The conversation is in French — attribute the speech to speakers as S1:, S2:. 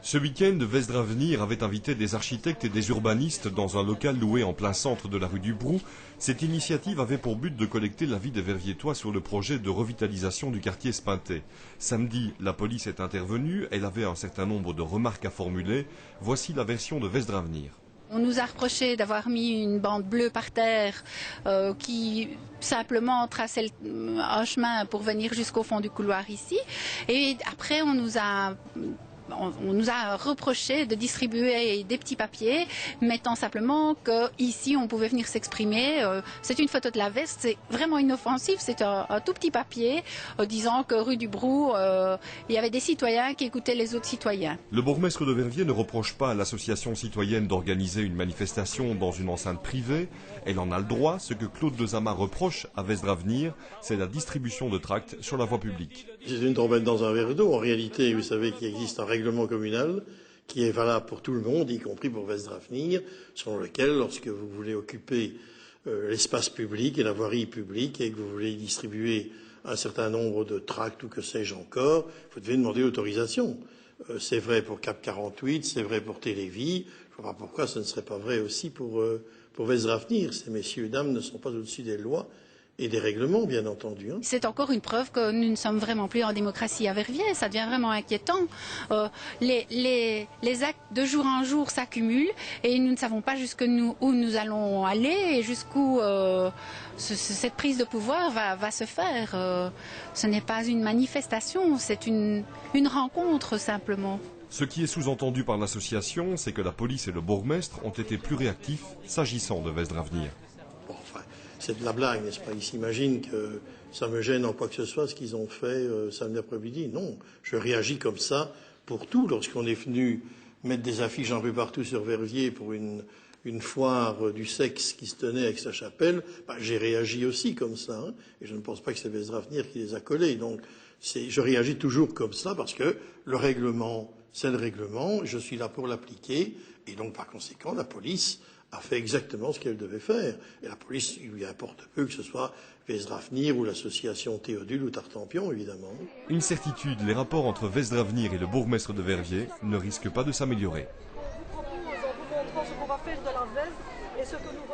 S1: Ce week-end, Vesdravenir avait invité des architectes et des urbanistes dans un local loué en plein centre de la rue du Brou. Cette initiative avait pour but de collecter l'avis des Verviétois sur le projet de revitalisation du quartier Spintet. Samedi, la police est intervenue, elle avait un certain nombre de remarques à formuler. Voici la version de Vesdravenir.
S2: On nous a reproché d'avoir mis une bande bleue par terre qui simplement traçait un chemin pour venir jusqu'au fond du couloir ici. Et après, on nous a reproché de distribuer des petits papiers mettant simplement qu'ici on pouvait venir s'exprimer. C'est une photo de la veste, c'est vraiment inoffensif, c'est un tout petit papier disant que rue du Brou, il y avait des citoyens qui écoutaient les autres citoyens.
S1: Le bourgmestre de Verviers ne reproche pas à l'association citoyenne d'organiser une manifestation dans une enceinte privée. Elle en a le droit. Ce que Claude Lezama reproche à Vesdravenir, c'est la distribution de tracts sur la voie publique.
S3: C'est une trompette dans un verre d'eau. En réalité, vous savez qu'il existe un règlement communal qui est valable pour tout le monde, y compris pour Vesdravenir, selon lequel, lorsque vous voulez occuper l'espace public et la voirie publique et que vous voulez distribuer un certain nombre de tracts ou que sais-je encore, vous devez demander l'autorisation. C'est vrai pour Cap 48, c'est vrai pour Télévis. Je ne vois pas pourquoi ce ne serait pas vrai aussi pour Vesdravenir. Ces messieurs et dames ne sont pas au-dessus des lois et des règlements, bien entendu.
S2: C'est encore une preuve que nous ne sommes vraiment plus en démocratie à Verviers. Ça devient vraiment inquiétant. Les actes de jour en jour s'accumulent et nous ne savons pas où nous allons aller et jusqu'où cette prise de pouvoir va se faire. Ce n'est pas une manifestation, c'est une rencontre simplement.
S1: Ce qui est sous-entendu par l'association, c'est que la police et le bourgmestre ont été plus réactifs s'agissant de Vesdravenir.
S3: C'est de la blague, n'est-ce pas? Ils s'imaginent que ça me gêne en quoi que ce soit ce qu'ils ont fait samedi après-midi. Non, je réagis comme ça pour tout. Lorsqu'on est venu mettre des affiches un peu partout sur Verviers pour une foire du sexe qui se tenait avec sa chapelle, j'ai réagi aussi comme ça. Et je ne pense pas que c'est Vesdravenir qui les a collés. Donc je réagis toujours comme ça parce que le règlement, c'est le règlement. Je suis là pour l'appliquer. Et donc par conséquent, la police a fait exactement ce qu'elle devait faire. Et la police, il lui importe peu que ce soit Vesdravenir ou l'association Théodule ou Tartampion, évidemment.
S1: Une certitude, les rapports entre Vesdravenir et le bourgmestre de Verviers ne risquent pas de s'améliorer.
S4: En vous montrant ce qu'on va faire de la Veste et ce que nous